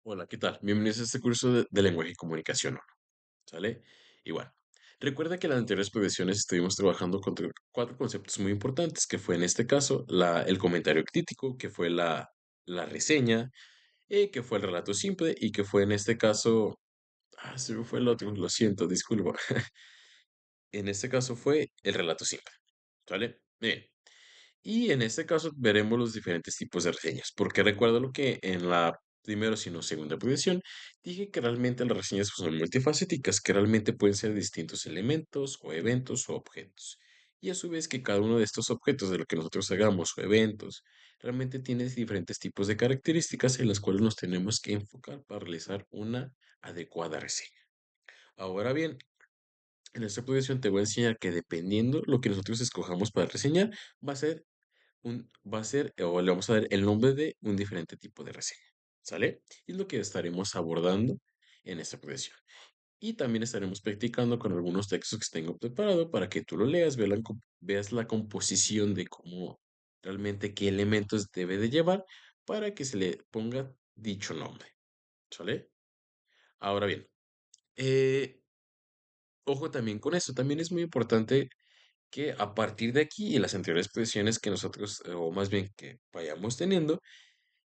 Hola, ¿qué tal? Bienvenidos a este curso de lenguaje y comunicación 1, ¿sale? Y bueno, recuerda que en las anteriores previsiones estuvimos trabajando con cuatro conceptos muy importantes, que fue en este caso el comentario crítico, que fue la reseña, que fue el relato simple y que fue en este caso, se me fue el otro, lo siento, disculpa. En este caso fue el relato simple, ¿sale? Bien. Y en este caso veremos los diferentes tipos de reseñas, porque recuerdo lo que en la primera, sino segunda posición, dije que realmente las reseñas son multifacéticas, que realmente pueden ser distintos elementos o eventos o objetos. Y a su vez que cada uno de estos objetos de lo que nosotros hagamos o eventos realmente tiene diferentes tipos de características en las cuales nos tenemos que enfocar para realizar una adecuada reseña. Ahora bien, en esta posición te voy a enseñar que dependiendo lo que nosotros escojamos para reseñar, va a ser o le vamos a dar el nombre de un diferente tipo de reseña, ¿sale? Y es lo que estaremos abordando en esta profesión. Y también estaremos practicando con algunos textos que tengo preparado para que tú lo leas, veas la composición de cómo realmente qué elementos debe de llevar para que se le ponga dicho nombre, ¿sale? Ahora bien, eh, ojo también con esto, también es muy importante que a partir de aquí y las anteriores posiciones que nosotros, o más bien que vayamos teniendo,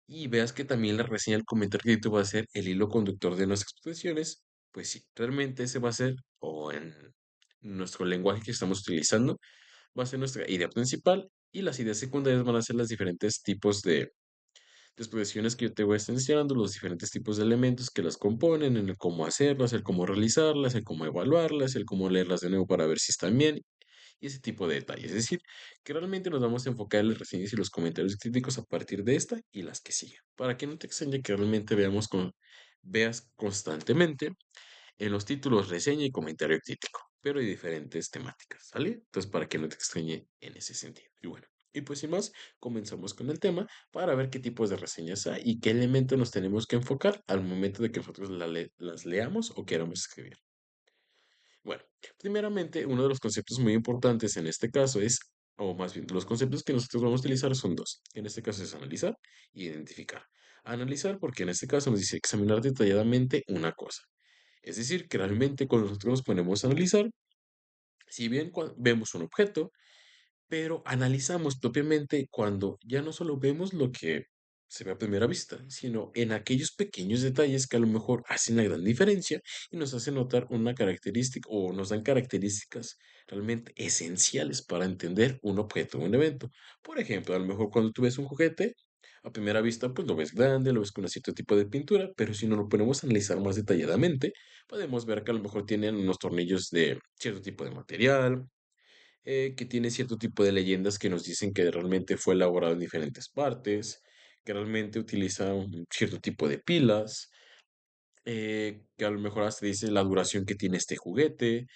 y veas que también la reseña del comentario escrito va a ser el hilo conductor de nuestras expresiones, pues sí, realmente ese va a ser, o en nuestro lenguaje que estamos utilizando, va a ser nuestra idea principal y las ideas secundarias van a ser los diferentes tipos de expresiones que yo te voy a estar enseñando, los diferentes tipos de elementos que las componen, en el cómo hacerlas, el cómo realizarlas, el cómo evaluarlas, el cómo leerlas de nuevo para ver si están bien y ese tipo de detalles. Es decir, que realmente nos vamos a enfocar en las reseñas y los comentarios críticos a partir de esta y las que siguen, para que no te extrañe que realmente veas constantemente en los títulos reseña y comentario crítico, pero de diferentes temáticas, ¿sale? Entonces, para que no te extrañe en ese sentido. Y bueno, y pues sin más, comenzamos con el tema para ver qué tipos de reseñas hay y qué elementos nos tenemos que enfocar al momento de que nosotros las leamos o queramos escribir. Bueno, primeramente, uno de los conceptos muy importantes en este caso es, o más bien, los conceptos que nosotros vamos a utilizar son dos. En este caso es analizar y identificar. Analizar porque en este caso nos dice examinar detalladamente una cosa. Es decir, que realmente cuando nosotros nos ponemos a analizar, si bien vemos un objeto, pero analizamos propiamente cuando ya no solo vemos lo que se ve a primera vista, sino en aquellos pequeños detalles que a lo mejor hacen la gran diferencia y nos hacen notar una característica o nos dan características realmente esenciales para entender un objeto o un evento. Por ejemplo, a lo mejor cuando tú ves un juguete, a primera vista pues lo ves grande, lo ves con un cierto tipo de pintura, pero si nos lo ponemos a analizar más detalladamente, podemos ver que a lo mejor tienen unos tornillos de cierto tipo de material, que tiene cierto tipo de leyendas que nos dicen que realmente fue elaborado en diferentes partes, que realmente utiliza un cierto tipo de pilas, que a lo mejor hasta dice la duración que tiene este juguete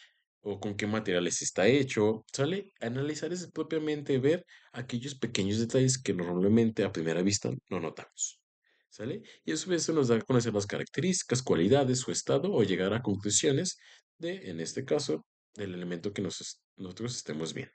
o con qué materiales está hecho, ¿sale? Analizar es propiamente ver aquellos pequeños detalles que normalmente a primera vista no notamos, ¿sale? Y eso nos da a conocer las características, cualidades, su estado o llegar a conclusiones de, en este caso, del elemento que nosotros estemos viendo.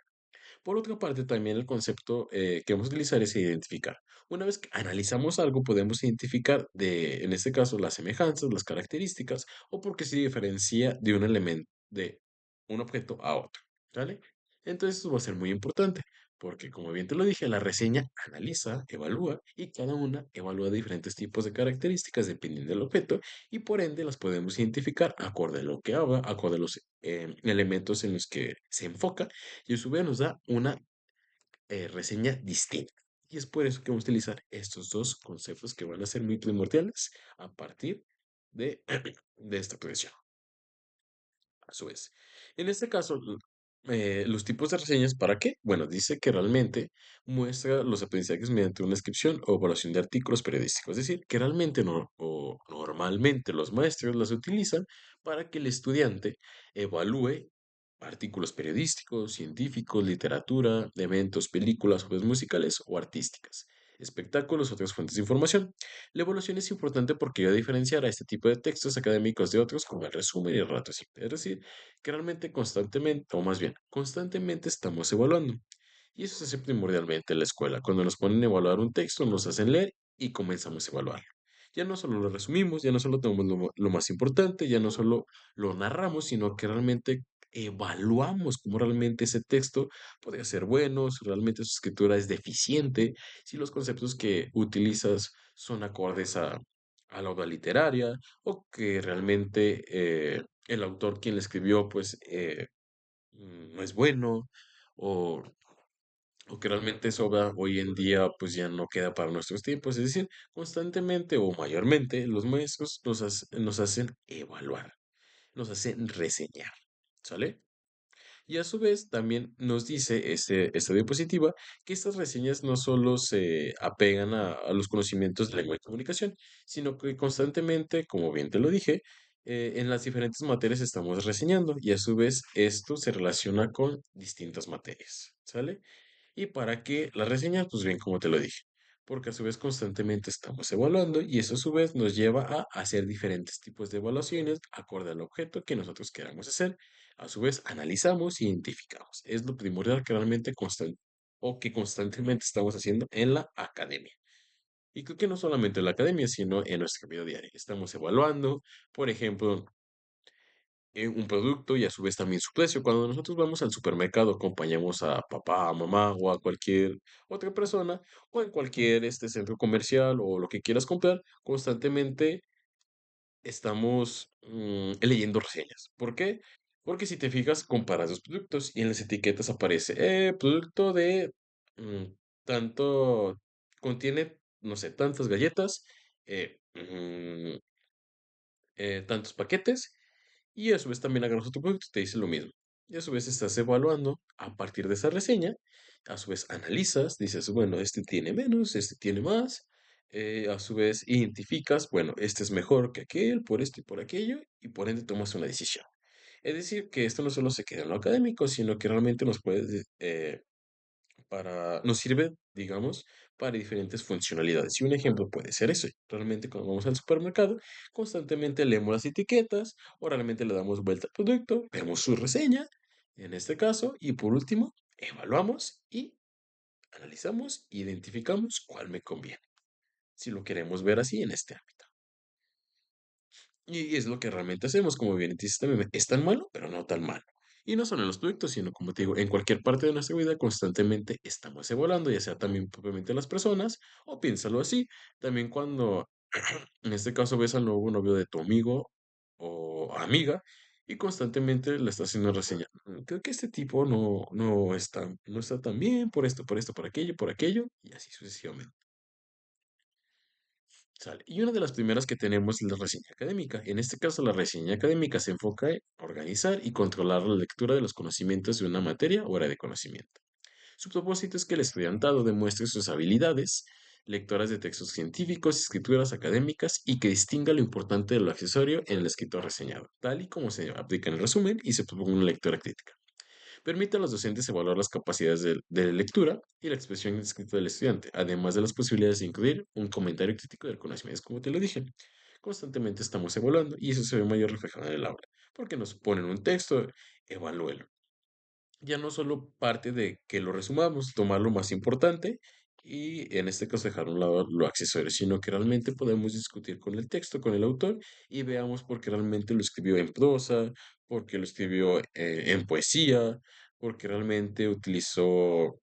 Por otra parte, también el concepto que vamos a utilizar es identificar. Una vez que analizamos algo, podemos identificar en este caso, las semejanzas, las características o por qué se diferencia de un elemento, de un objeto a otro, ¿vale? Entonces, eso va a ser muy importante, porque como bien te lo dije, la reseña analiza, evalúa y cada una evalúa diferentes tipos de características dependiendo del objeto y por ende las podemos identificar acorde a lo que haga, acorde a los elementos en los que se enfoca y a su vez nos da una reseña distinta. Y es por eso que vamos a utilizar estos dos conceptos que van a ser muy primordiales a partir de, de esta profesión. A su vez, en este caso, los tipos de reseñas, ¿para qué? Bueno, dice que realmente muestra los aprendizajes mediante una descripción o evaluación de artículos periodísticos. Es decir, que realmente no, o normalmente los maestros las utilizan para que el estudiante evalúe artículos periodísticos, científicos, literatura, eventos, películas, obras musicales o artísticas, espectáculos, otras fuentes de información. La evaluación es importante porque ayuda a diferenciar a este tipo de textos académicos de otros como el resumen y el relato simple. Es decir, que realmente constantemente, o más bien, constantemente estamos evaluando. Y eso se hace primordialmente en la escuela. Cuando nos ponen a evaluar un texto, nos hacen leer y comenzamos a evaluar. Ya no solo lo resumimos, ya no solo tomamos lo más importante, ya no solo lo narramos, sino que realmente evaluamos cómo realmente ese texto podría ser bueno, si realmente su escritura es deficiente, si los conceptos que utilizas son acordes a la obra literaria o que realmente el autor quien le escribió pues no es bueno o o que realmente esa obra hoy en día pues ya no queda para nuestros tiempos. Es decir, constantemente o mayormente los maestros nos hacen evaluar, nos hacen reseñar, ¿sale? Y a su vez también nos dice esta diapositiva que estas reseñas no solo se apegan a los conocimientos de lengua y comunicación, sino que constantemente, como bien te lo dije, en las diferentes materias estamos reseñando y a su vez esto se relaciona con distintas materias, ¿sale? ¿Y para qué las reseñas? Pues bien, como te lo dije, porque a su vez constantemente estamos evaluando y eso a su vez nos lleva a hacer diferentes tipos de evaluaciones acorde al objeto que nosotros queramos hacer. A su vez analizamos e identificamos. Es lo primordial que realmente o que constantemente estamos haciendo en la academia. Y creo que no solamente en la academia, sino en nuestra vida diaria. Estamos evaluando, por ejemplo, un producto y a su vez también su precio. Cuando nosotros vamos al supermercado, acompañamos a papá, a mamá o a cualquier otra persona o en cualquier centro comercial o lo que quieras comprar, constantemente estamos leyendo reseñas. ¿Por qué? Porque si te fijas, comparas los productos y en las etiquetas aparece, producto de mm, tanto, contiene, no sé, tantas galletas, tantos paquetes y a su vez también agarras otro producto y te dice lo mismo. Y a su vez estás evaluando a partir de esa reseña, a su vez analizas, dices, bueno, este tiene menos, este tiene más, a su vez identificas, bueno, este es mejor que aquel, por esto y por aquello, y por ende tomas una decisión. Es decir, que esto no solo se queda en lo académico, sino que realmente nos puede nos sirve, digamos, para diferentes funcionalidades. Y un ejemplo puede ser eso. Realmente cuando vamos al supermercado, constantemente leemos las etiquetas o realmente le damos vuelta al producto, vemos su reseña, en este caso, y por último, evaluamos y analizamos, identificamos cuál me conviene, si lo queremos ver así en este ámbito. Y es lo que realmente hacemos, como bien dices también, es tan malo, pero no tan malo. Y no solo en los proyectos, sino como te digo, en cualquier parte de nuestra vida constantemente estamos evaluando, ya sea también propiamente las personas, o piénsalo así, también cuando, en este caso, ves al nuevo novio de tu amigo o amiga, y constantemente le estás haciendo reseña. Creo que este tipo no está tan bien por esto, por aquello, y así sucesivamente. Sale. Y una de las primeras que tenemos es la reseña académica. En este caso, la reseña académica se enfoca en organizar y controlar la lectura de los conocimientos de una materia o área de conocimiento. Su propósito es que el estudiantado demuestre sus habilidades lectoras de textos científicos, escrituras académicas y que distinga lo importante de lo accesorio en el escritor reseñado, tal y como se aplica en el resumen y se propone una lectura crítica. Permite a los docentes evaluar las capacidades de lectura y la expresión escrita del estudiante, además de las posibilidades de incluir un comentario crítico del conocimiento, como te lo dije. Constantemente estamos evaluando y eso se ve mayor reflejado en el aula, porque nos ponen un texto, evalúelo. Ya no solo parte de que lo resumamos, tomar lo más importante y en este caso dejar a un lado lo accesorio, sino que realmente podemos discutir con el texto, con el autor y veamos por qué realmente lo escribió en prosa, por qué lo escribió en poesía, por qué realmente utilizó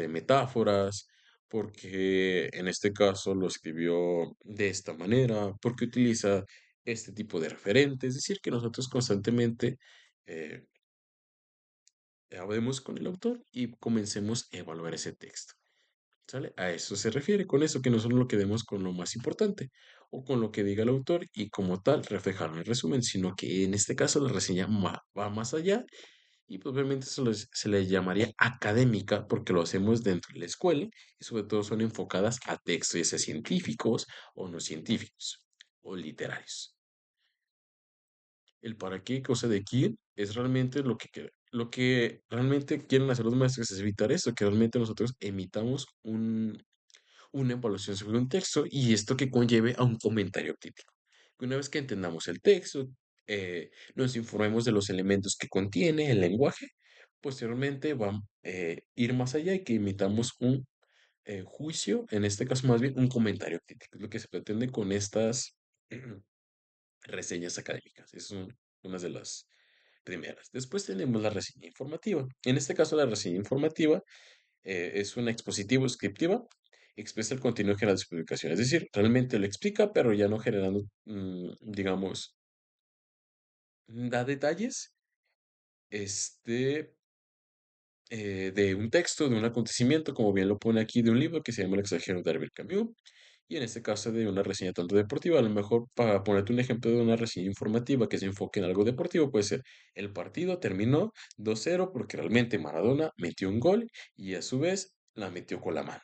metáforas, porque en este caso lo escribió de esta manera, porque utiliza este tipo de referentes, es decir, que nosotros constantemente eh, hablemos con el autor y comencemos a evaluar ese texto. ¿Sale? A eso se refiere, con eso que no solo lo quedemos con lo más importante o con lo que diga el autor y como tal reflejarlo en el resumen, sino que en este caso la reseña va más allá y probablemente se le llamaría académica porque lo hacemos dentro de la escuela y sobre todo son enfocadas a textos, ya sea científicos o no científicos o literarios. El para qué, cosa de quién, es realmente lo que realmente quieren hacer los maestros es evitar eso, que realmente nosotros emitamos una evaluación sobre un texto y esto que conlleve a un comentario crítico. Que una vez que entendamos el texto, nos informemos de los elementos que contiene, el lenguaje, posteriormente vamos a ir más allá y que emitamos juicio, en este caso más bien un comentario crítico, es lo que se pretende con estas reseñas académicas. Es una de las primeras. Después tenemos la reseña informativa. En este caso, la reseña informativa es una expositiva o descriptiva. Expresa el contenido general de su publicación. Es decir, realmente lo explica, pero ya no generando, digamos, da detalles este, de un texto, de un acontecimiento, como bien lo pone aquí, de un libro que se llama El extranjero de Albert Camus, y en este caso de una reseña tanto deportiva, a lo mejor para ponerte un ejemplo de una reseña informativa que se enfoque en algo deportivo, puede ser el partido terminó 2-0 porque realmente Maradona metió un gol y a su vez la metió con la mano.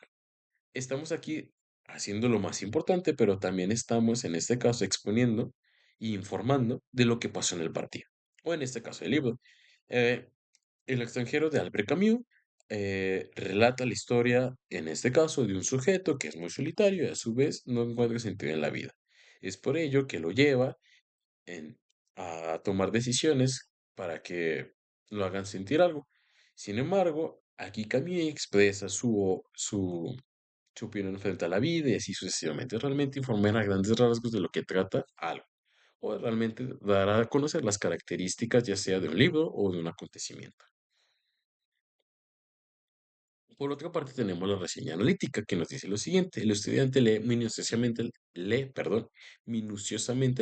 Estamos aquí haciendo lo más importante, pero también estamos en este caso exponiendo e informando de lo que pasó en el partido, o en este caso el libro. Eh, el extranjero de Albert Camus relata la historia, en este caso, de un sujeto que es muy solitario y a su vez no encuentra sentido en la vida. Es por ello que lo lleva en- a tomar decisiones para que lo hagan sentir algo. Sin embargo, aquí Camus expresa su opinión frente a la vida y así sucesivamente. Realmente informar a grandes rasgos de lo que trata algo. O realmente dar a conocer las características ya sea de un libro o de un acontecimiento. Por otra parte, tenemos la reseña analítica que nos dice lo siguiente: el estudiante minuciosamente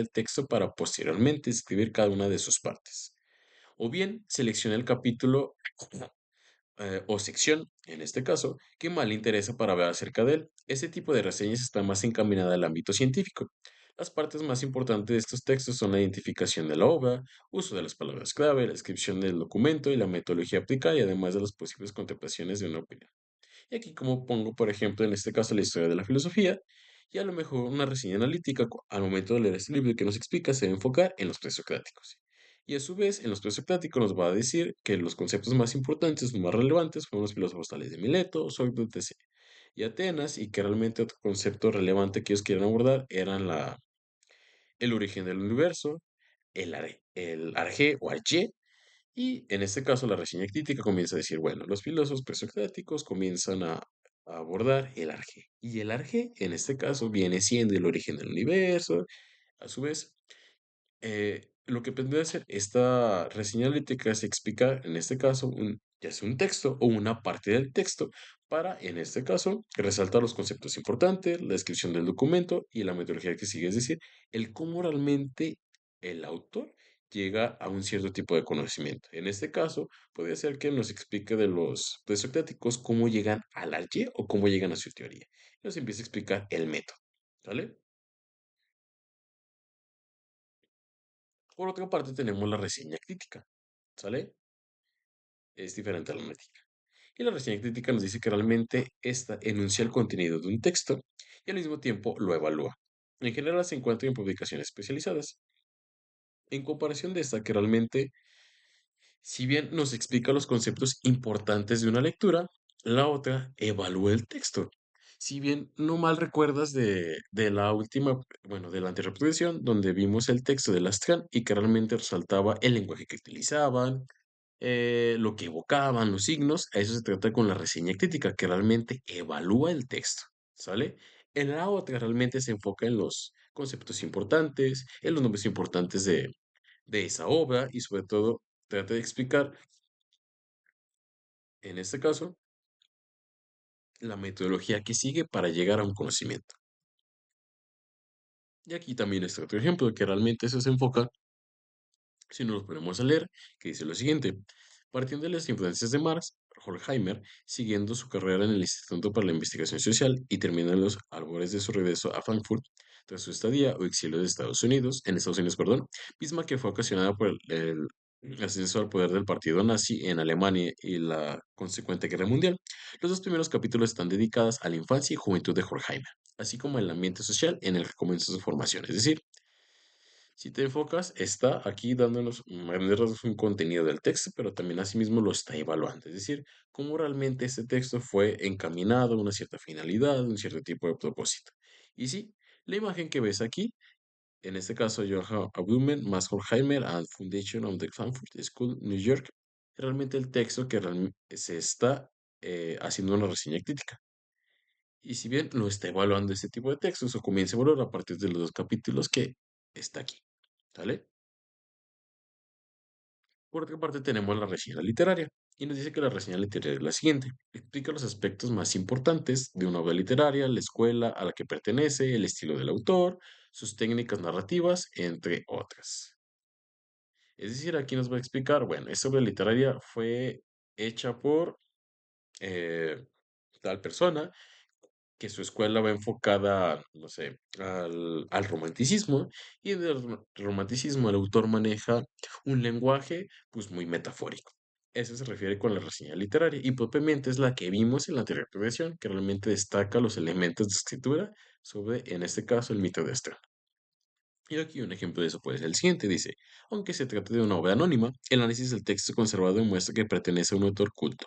el texto para posteriormente escribir cada una de sus partes. O bien, selecciona el capítulo o sección, en este caso, que más le interesa para ver acerca de él. Este tipo de reseñas está más encaminada al ámbito científico. Las partes más importantes de estos textos son la identificación de la obra, uso de las palabras clave, la descripción del documento y la metodología aplicada, y además de las posibles contemplaciones de una opinión. Y aquí como pongo, por ejemplo, en este caso la historia de la filosofía, y a lo mejor una reseña analítica al momento de leer este libro que nos explica se va a enfocar en los presocráticos. Y a su vez, en los presocráticos nos va a decir que los conceptos más importantes, los más relevantes, fueron los filósofos tales de Mileto, Sócrates y Atenas, y que realmente otro concepto relevante que ellos quieren abordar eran el origen del universo, el arjé o arché, y en este caso, la reseña crítica comienza a decir, bueno, los filósofos presocráticos comienzan a abordar el arjé. Y el arjé, en este caso, viene siendo el origen del universo. A su vez, lo que pretende hacer esta reseña analítica es explicar, en este caso, ya sea un texto o una parte del texto, para, en este caso, resaltar los conceptos importantes, la descripción del documento y la metodología que sigue, es decir, el cómo realmente el autor llega a un cierto tipo de conocimiento. En este caso, puede ser que nos explique de los presocráticos cómo llegan al alge o cómo llegan a su teoría. Nos empieza a explicar el método, ¿vale? Por otra parte, tenemos la reseña crítica, ¿sale? Es diferente a la analítica. Y la reseña crítica nos dice que realmente esta enuncia el contenido de un texto y al mismo tiempo lo evalúa. En general se encuentra en publicaciones especializadas. En comparación de esta, que realmente, si bien nos explica los conceptos importantes de una lectura, la otra evalúa el texto. Si bien no mal recuerdas de la última, bueno, de la anterior producción, donde vimos el texto de Lastran y que realmente resaltaba el lenguaje que utilizaban, lo que evocaban, los signos, a eso se trata con la reseña crítica, que realmente evalúa el texto, ¿sale? En la otra realmente se enfoca en los conceptos importantes, en los nombres importantes de esa obra y sobre todo trata de explicar, en este caso, la metodología que sigue para llegar a un conocimiento. Y aquí también está otro ejemplo que realmente eso se enfoca. Si nos lo ponemos a leer, que dice lo siguiente: partiendo de las influencias de Marx, Horkheimer, siguiendo su carrera en el Instituto para la Investigación Social y terminando en los albores de su regreso a Frankfurt, tras su estadía o exilio de Estados Unidos, perdón, misma que fue ocasionada por el ascenso al poder del partido nazi en Alemania y la consecuente guerra mundial. Los dos primeros capítulos están dedicados a la infancia y juventud de Horkheimer, así como el ambiente social en el que comenzó su formación, es decir, si te enfocas, está aquí dándonos a grandes rasgos un contenido del texto, pero también asimismo lo está evaluando, es decir, cómo realmente este texto fue encaminado a una cierta finalidad, un cierto tipo de propósito. Y sí, la imagen que ves aquí, en este caso, Johann Blumen, Max Horkheimer and Foundation of the Frankfurt School, New York, realmente el texto que se está haciendo una reseña crítica. Y si bien no está evaluando este tipo de textos o comienza a evaluar a partir de los dos capítulos que está aquí, ¿sale? Por otra parte, tenemos la reseña literaria. Y nos dice que la reseña literaria es la siguiente. Explica los aspectos más importantes de una obra literaria, la escuela a la que pertenece, el estilo del autor, sus técnicas narrativas, entre otras. Es decir, aquí nos va a explicar, bueno, esta obra literaria fue hecha por eh, tal persona, que su escuela va enfocada, no sé, al romanticismo, y en el romanticismo el autor maneja un lenguaje pues muy metafórico. Eso se refiere con la reseña literaria, y propiamente es la que vimos en la anterior versión, que realmente destaca los elementos de escritura sobre, en este caso, el mito de Estrella. Y aquí un ejemplo de eso puede ser el siguiente, dice, aunque se trate de una obra anónima, el análisis del texto conservado demuestra que pertenece a un autor culto,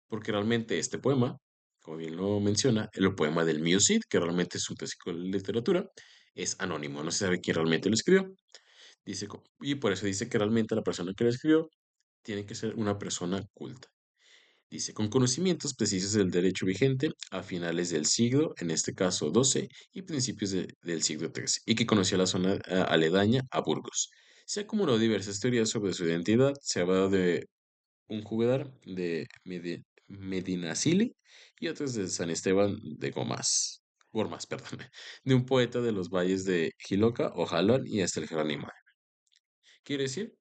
porque realmente este poema, como bien lo menciona, el poema del Mio Cid, que realmente es un clásico de la literatura, es anónimo, no se sabe quién realmente lo escribió. Dice, y por eso dice que realmente la persona que lo escribió tiene que ser una persona culta. Dice, con conocimientos precisos del derecho vigente a finales del siglo, en este caso XII, y principios del siglo XIII, y que conocía la zona aledaña a Burgos. Se han acumulado diversas teorías sobre su identidad. Se ha hablado de un jugador de Medinaceli y otros de San Esteban de Gormaz, perdón, de un poeta de los valles de Jiloca o Jalón y hasta el Jerónimo. Quiere decir,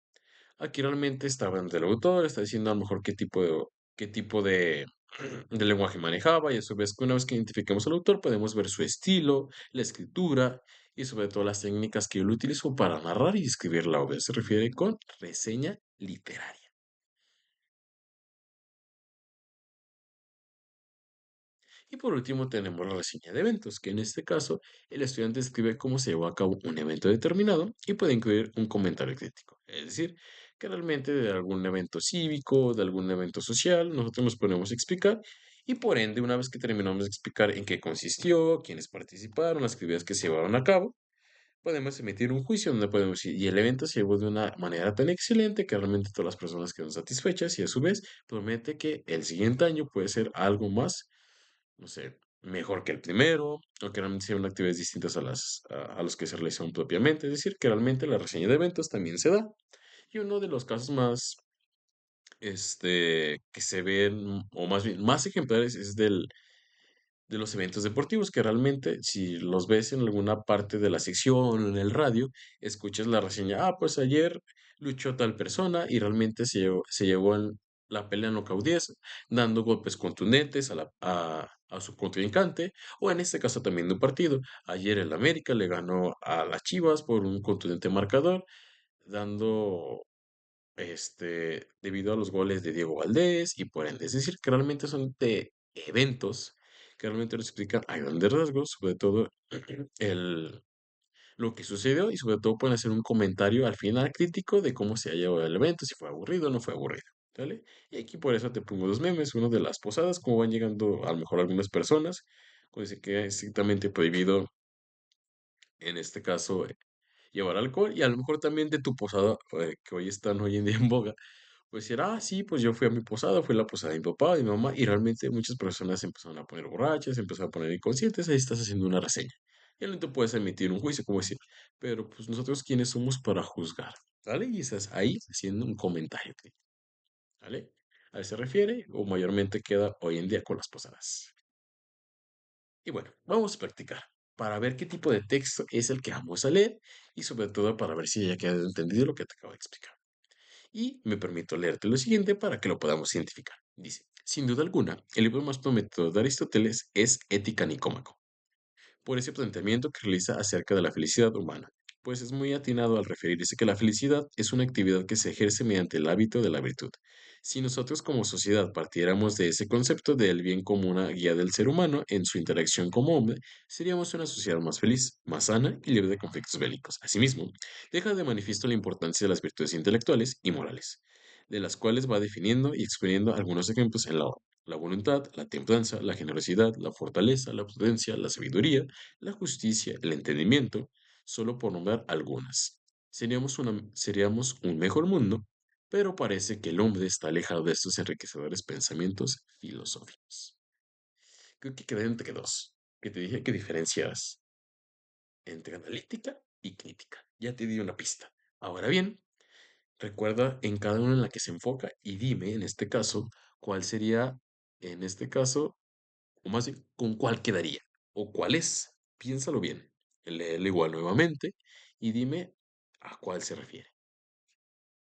aquí realmente está hablando del autor, está diciendo a lo mejor qué tipo de, de lenguaje manejaba, y a su vez, una vez que identifiquemos al autor, podemos ver su estilo, la escritura y sobre todo las técnicas que él utilizó para narrar y escribir la obra. Se refiere con reseña literaria. Y por último tenemos la reseña de eventos, que en este caso el estudiante escribe cómo se llevó a cabo un evento determinado y puede incluir un comentario crítico. Es decir, que realmente de algún evento cívico, de algún evento social, nosotros nos ponemos a explicar, y por ende, una vez que terminamos de explicar en qué consistió, quiénes participaron, las actividades que se llevaron a cabo, podemos emitir un juicio donde podemos decir, y el evento se llevó de una manera tan excelente que realmente todas las personas quedan satisfechas, y a su vez promete que el siguiente año puede ser algo más, no sé, mejor que el primero, o que realmente sean actividades distintas a los que se realizaron propiamente. Es decir, que realmente la reseña de eventos también se da. Y uno de los casos más, que se ven, o más bien, más ejemplares, es de los eventos deportivos, que realmente si los ves en alguna parte de la sección o en el radio, escuchas la reseña, pues ayer luchó tal persona y realmente se llevó en la pelea nocaut 10, dando golpes contundentes a su contrincante, o en este caso también de un partido. Ayer el América le ganó a las Chivas por un contundente marcador, dando debido a los goles de Diego Valdés y por ende. Es decir, que realmente son de eventos que realmente lo explican a grandes rasgos, sobre todo el, lo que sucedió, y sobre todo pueden hacer un comentario al final crítico de cómo se ha llevado el evento, si fue aburrido o no fue aburrido. ¿Vale? Y aquí por eso te pongo dos memes, uno de las posadas, cómo van llegando a lo mejor algunas personas, cuando dice que es estrictamente prohibido, en este caso, llevar alcohol, y a lo mejor también de tu posada, que hoy están hoy en día en boga, pues era, sí, pues yo fui a mi posada, fui a la posada de mi papá, de mi mamá, y realmente muchas personas se empezaron a poner borrachas, se empezaron a poner inconscientes, ahí estás haciendo una reseña. Y no te puedes emitir un juicio, como decir, pero pues nosotros quiénes somos para juzgar, ¿vale? Y estás ahí haciendo un comentario crítico, ¿vale? A eso se refiere, o mayormente queda hoy en día con las posadas. Y bueno, vamos a practicar para ver qué tipo de texto es el que vamos a leer, y sobre todo para ver si ya queda entendido lo que te acabo de explicar. Y me permito leerte lo siguiente para que lo podamos identificar. Dice, sin duda alguna, el libro más prometedor de Aristóteles es Ética Nicómaco, por ese planteamiento que realiza acerca de la felicidad humana, pues es muy atinado al referirse que la felicidad es una actividad que se ejerce mediante el hábito de la virtud. Si nosotros como sociedad partiéramos de ese concepto del bien como una guía del ser humano en su interacción como hombre, seríamos una sociedad más feliz, más sana y libre de conflictos bélicos. Asimismo, deja de manifiesto la importancia de las virtudes intelectuales y morales, de las cuales va definiendo y exponiendo algunos ejemplos en la obra: la voluntad, la templanza, la generosidad, la fortaleza, la prudencia, la sabiduría, la justicia, el entendimiento, solo por nombrar algunas. Seríamos un mejor mundo, pero parece que el hombre está alejado de estos enriquecedores pensamientos filosóficos. Creo que quedé entre dos, que te dije que diferencias entre analítica y crítica. Ya te di una pista. Ahora bien, recuerda en cada una en la que se enfoca y dime, en este caso, cuál sería, en este caso, o más bien, con cuál quedaría o cuál es. Piénsalo bien. Léelo igual nuevamente y dime a cuál se refiere.